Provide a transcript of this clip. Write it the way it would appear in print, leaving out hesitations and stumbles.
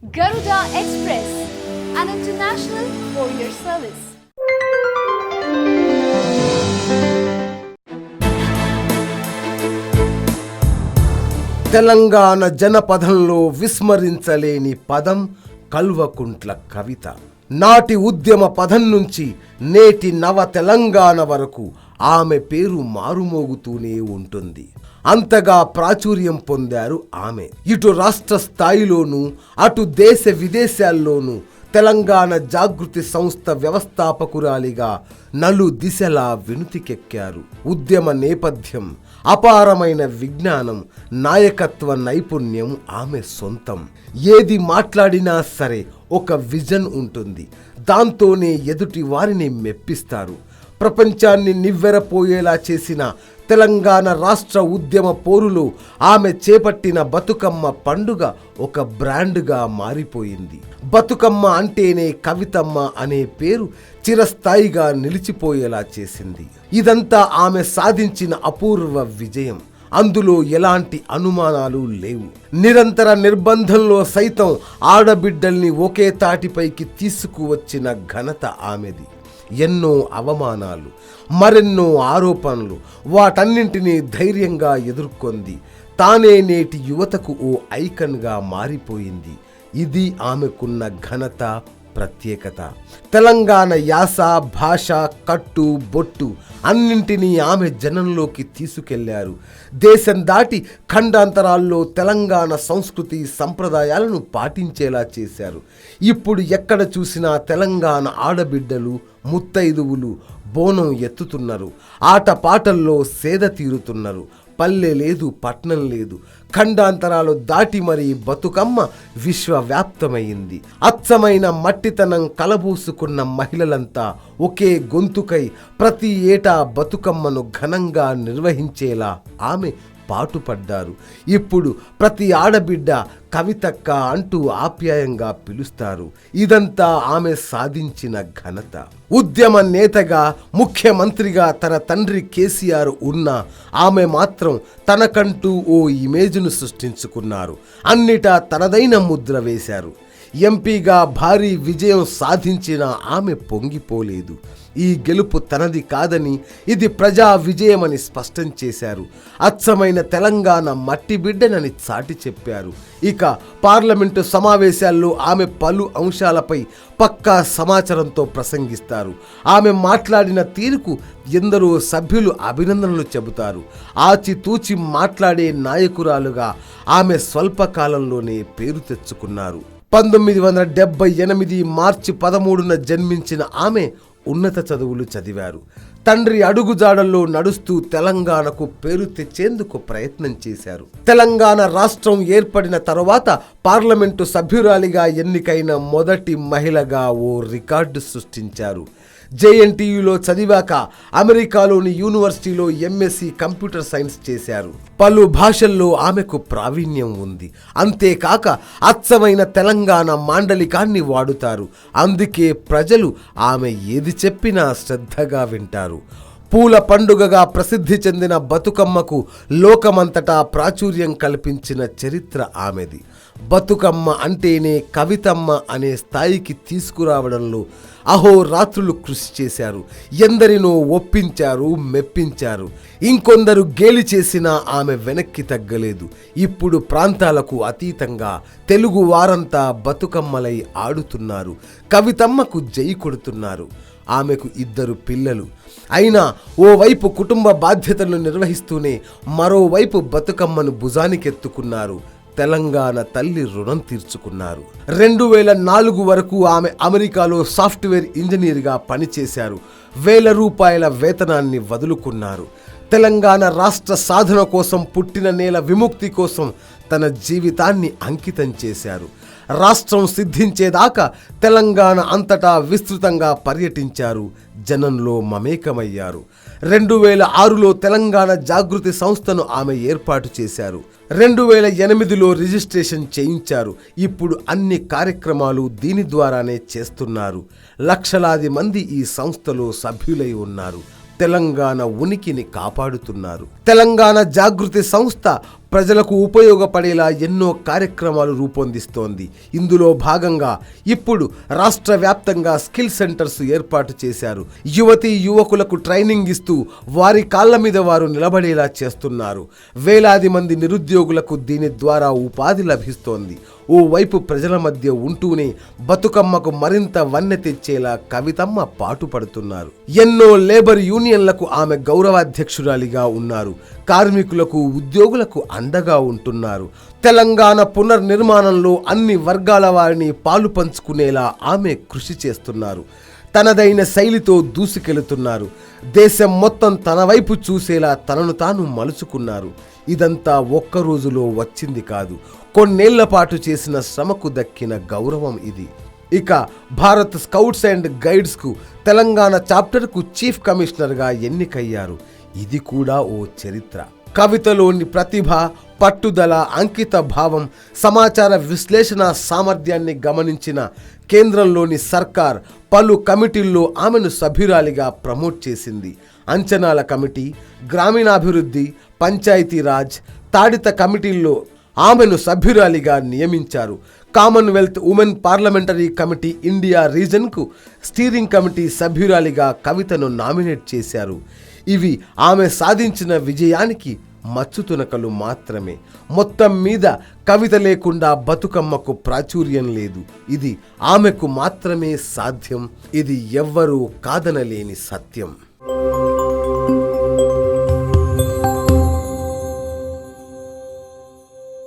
Garuda Express, an international courier service. Telangana జనపదంలో విస్మరించలేని పదం కల్వకుంట్ల కవిత. నాటి ఉద్యమ పదం నుంచి నేటి నవ తెలంగాణ వరకు ఆమె పేరు మారుమోగుతూనే ఉంటుంది. అంతగా ప్రాచుర్యం పొందారు ఆమె. ఇటు రాష్ట్ర స్థాయిలోనూ అటు దేశ విదేశాల్లోనూ తెలంగాణ జాగృతి సంస్థ వ్యవస్థాపకురాలిగా నలు దిశలా వెనుతికెక్కారు. ఉద్యమ నేపథ్యం, అపారమైన విజ్ఞానం, నాయకత్వ నైపుణ్యం ఆమె సొంతం. ఏది మాట్లాడినా సరే ఒక విజన్ ఉంటుంది. దాంతోనే ఎదుటి వారిని మెప్పిస్తారు. ప్రపంచాన్ని నివ్వెరపోయేలా చేసిన తెలంగాణ రాష్ట్ర ఉద్యమ పోరులో ఆమె చేపట్టిన బతుకమ్మ పండుగ ఒక బ్రాండ్గా మారిపోయింది. బతుకమ్మ అంటేనే కవితమ్మ అనే పేరు చిరస్థాయిగా నిలిచిపోయేలా చేసింది. ఇదంతా ఆమె సాధించిన అపూర్వ విజయం. అందులో ఎలాంటి అనుమానాలు లేవు. నిరంతర నిర్బంధంలో సైతం ఆడబిడ్డల్ని ఒకే తాటిపైకి తీసుకువచ్చిన ఘనత ఆమెది. ఎన్నో అవమానాలు, మరెన్నో ఆరోపణలు, వాటన్నింటినీ ధైర్యంగా ఎదుర్కొంది. తానే నేటి యువతకు ఓ ఐకన్గా మారిపోయింది. ఇది ఆమెకున్న ఘనత, ప్రత్యేకత. తెలంగాణ యాస, భాష, కట్టు, బొట్టు అన్నింటినీ ఆమె జనంలోకి తీసుకెళ్లారు. దేశం దాటి ఖండాంతరాల్లో తెలంగాణ సంస్కృతి సంప్రదాయాలను పాటించేలా చేశారు. ఇప్పుడు ఎక్కడ చూసినా తెలంగాణ ఆడబిడ్డలు, ముత్తైదువులు బోనం ఎత్తుతున్నారు. ఆటపాటల్లో సేద తీరుతున్నారు. పల్లె లేదు, పట్నం లేదు, ఖండాంతరాలు దాటి మరీ బతుకమ్మ విశ్వవ్యాప్తమైంది. అచ్చమైన మట్టితనం కలబూసుకున్న మహిళలంతా ఒకే గొంతుకై ప్రతి ఏటా బతుకమ్మను ఘనంగా నిర్వహించేలా ఆమె పాటుపడ్డారు. ఇప్పుడు ప్రతి ఆడబిడ్డ కవితక్క అంటూ ఆప్యాయంగా పిలుస్తారు. ఇదంతా ఆమె సాధించిన ఘనత. ఉద్యమ నేతగా, ముఖ్యమంత్రిగా తన తండ్రి కేసీఆర్ ఉన్నా ఆమె మాత్రం తనకంటూ ఓ ఇమేజ్ను సృష్టించుకున్నారు. అన్నిటా తనదైన ముద్ర వేశారు. ఎంపీగా భారీ విజయం సాధించిన ఆమె పొంగిపోలేదు. ఈ గెలుపు తనది కాదని, ఇది ప్రజా విజయమని స్పష్టం చేశారు. అచ్చమైన తెలంగాణ మట్టి బిడ్డనని చాటి చెప్పారు. ఇక పార్లమెంటు సమావేశాల్లో ఆమె పలు అంశాలపై పక్కా సమాచారంతో ప్రసంగిస్తారు. ఆమె మాట్లాడిన తీరుకు ఎందరో సభ్యులు అభినందనలు చెబుతారు. ఆచితూచి మాట్లాడే నాయకురాలుగా ఆమె స్వల్పకాలంలోనే పేరు తెచ్చుకున్నారు. 1978 మార్చి 13న జన్మించిన ఆమె ఉన్నత చదువులు చదివారు. తండ్రి అడుగుజాడల్లో నడుస్తూ తెలంగాణకు పేరు తెచ్చేందుకు ప్రయత్నం చేశారు. తెలంగాణ రాష్ట్రం ఏర్పడిన తరువాత పార్లమెంటు సభ్యురాలిగా ఎన్నికైన మొదటి మహిళగా ఓ రికార్డు సృష్టించారు. జేఎన్టీయూలో చదివాక అమెరికాలోని యూనివర్సిటీలో ఎంఎస్సి కంప్యూటర్ సైన్స్ చేశారు. పలు భాషల్లో ఆమెకు ప్రావీణ్యం ఉంది. అంతేకాక అచ్చమైన తెలంగాణ మాండలికాన్ని వాడుతారు. అందుకే ప్రజలు ఆమె ఏది చెప్పినా శ్రద్ధగా వింటారు. పూల పండుగగా ప్రసిద్ధి చెందిన బతుకమ్మకు లోకమంతటా ప్రాచుర్యం కల్పించిన చరిత్ర ఆమెది. బతుకమ్మ అంటేనే కవితమ్మ అనే స్థాయికి తీసుకురావడంలో అహోరాత్రులు కృషి చేశారు. ఎందరినో ఒప్పించారు, మెప్పించారు. ఇంకొందరు గేలి చేసినా ఆమె వెనక్కి తగ్గలేదు. ఇప్పుడు ప్రాంతాలకు అతీతంగా తెలుగు వారంతా బతుకమ్మలై ఆడుతున్నారు. కవితమ్మకు జై కొడుతున్నారు. ఆమెకు 2 పిల్లలు. అయినా ఓవైపు కుటుంబ బాధ్యతలను నిర్వహిస్తూనే మరోవైపు బతుకమ్మను భుజానికెత్తుకున్నారు. తెలంగాణ తల్లి రుణం తీర్చుకున్నారు. 2004 వరకు ఆమె అమెరికాలో సాఫ్ట్వేర్ ఇంజనీర్గా పనిచేశారు. ₹1000 వేతనాన్ని వదులుకున్నారు. తెలంగాణ రాష్ట్ర సాధన కోసం, పుట్టిన నేల విముక్తి కోసం తన జీవితాన్ని అంకితం చేశారు. రాష్ట్రం సిద్ధించేదాకా తెలంగాణ అంతటా విస్తృతంగా పర్యటించారు. జనంలో మమేకమయ్యారు. 2006లో తెలంగాణ జాగృతి సంస్థను ఆమె ఏర్పాటు చేశారు. 2008లో రిజిస్ట్రేషన్ చేయించారు. ఇప్పుడు అన్ని కార్యక్రమాలు దీని ద్వారానే చేస్తున్నారు. లక్షలాది మంది ఈ సంస్థలో సభ్యులై ఉన్నారు. తెలంగాణ ఉనికిని కాపాడుతున్నారు. తెలంగాణ జాగృతి సంస్థ ప్రజలకు ఉపయోగపడేలా ఎన్నో కార్యక్రమాలు రూపొందిస్తోంది. ఇందులో భాగంగా ఇప్పుడు రాష్ట్ర వ్యాప్తంగా స్కిల్ సెంటర్స్ ఏర్పాటు చేశారు. యువతీ యువకులకు ట్రైనింగ్ ఇస్తూ వారి కాళ్ల మీద వారు నిలబడేలా చేస్తున్నారు. వేలాది మంది నిరుద్యోగులకు దీని ద్వారా ఉపాధి లభిస్తోంది. ఓవైపు ప్రజల మధ్య ఉంటూనే బతుకమ్మకు మరింత వన్నె తెచ్చేలా కవితమ్మ పాటుపడుతున్నారు. ఎన్నో లేబర్ యూనియన్లకు ఆమె గౌరవాధ్యక్షురాలిగా ఉన్నారు. కార్మికులకు ఉద్యోగులకు అండగా ఉంటున్నారు. తెలంగాణ పునర్నిర్మాణంలో అన్ని వర్గాల వారిని పాలు పంచుకునేలా ఆమె కృషి చేస్తున్నారు. తనదైన శైలితో దూసుకెళుతున్నారు. దేశం మొత్తం తన వైపు చూసేలా తనను తాను మలుచుకున్నారు. ఇదంతా ఒక్క రోజులో వచ్చింది కాదు, కొన్నేళ్ల పాటు చేసిన శ్రమకు దక్కిన గౌరవం ఇది. ఇక భారత్ స్కౌట్స్ అండ్ గైడ్స్కు తెలంగాణ చాప్టర్కు చీఫ్ కమిషనర్గా ఎన్నికయ్యారు. ఇది కూడా ఓ చరిత్ర. కవితలోని ప్రతిభ, పట్టుదల, అంకిత భావం, సమాచార విశ్లేషణ సామర్థ్యాన్ని గమనించిన కేంద్రంలోని సర్కార్ పలు కమిటీల్లో ఆమెను సభ్యురాలిగా ప్రమోట్ చేసింది. అంచనాల కమిటీ, గ్రామీణాభివృద్ధి, పంచాయతీరాజ్, తాడిత కమిటీల్లో ఆమెను సభ్యురాలిగా నియమించారు. Commonwealth women parliamentary committee India రీజన్కు స్టీరింగ్ కమిటీ సభ్యురాలిగా కవితను నామినేట్ చేశారు. ఇవి ఆమె సాధించిన విజయానికి మచ్చుతునకలు మాత్రమే. మొత్తం మీద కవిత లేకుండా బతుకమ్మకు ప్రాచుర్యం లేదు. ఇది ఆమెకు మాత్రమే సాధ్యం. ఇది ఎవ్వరూ కాదనలేని సత్యం.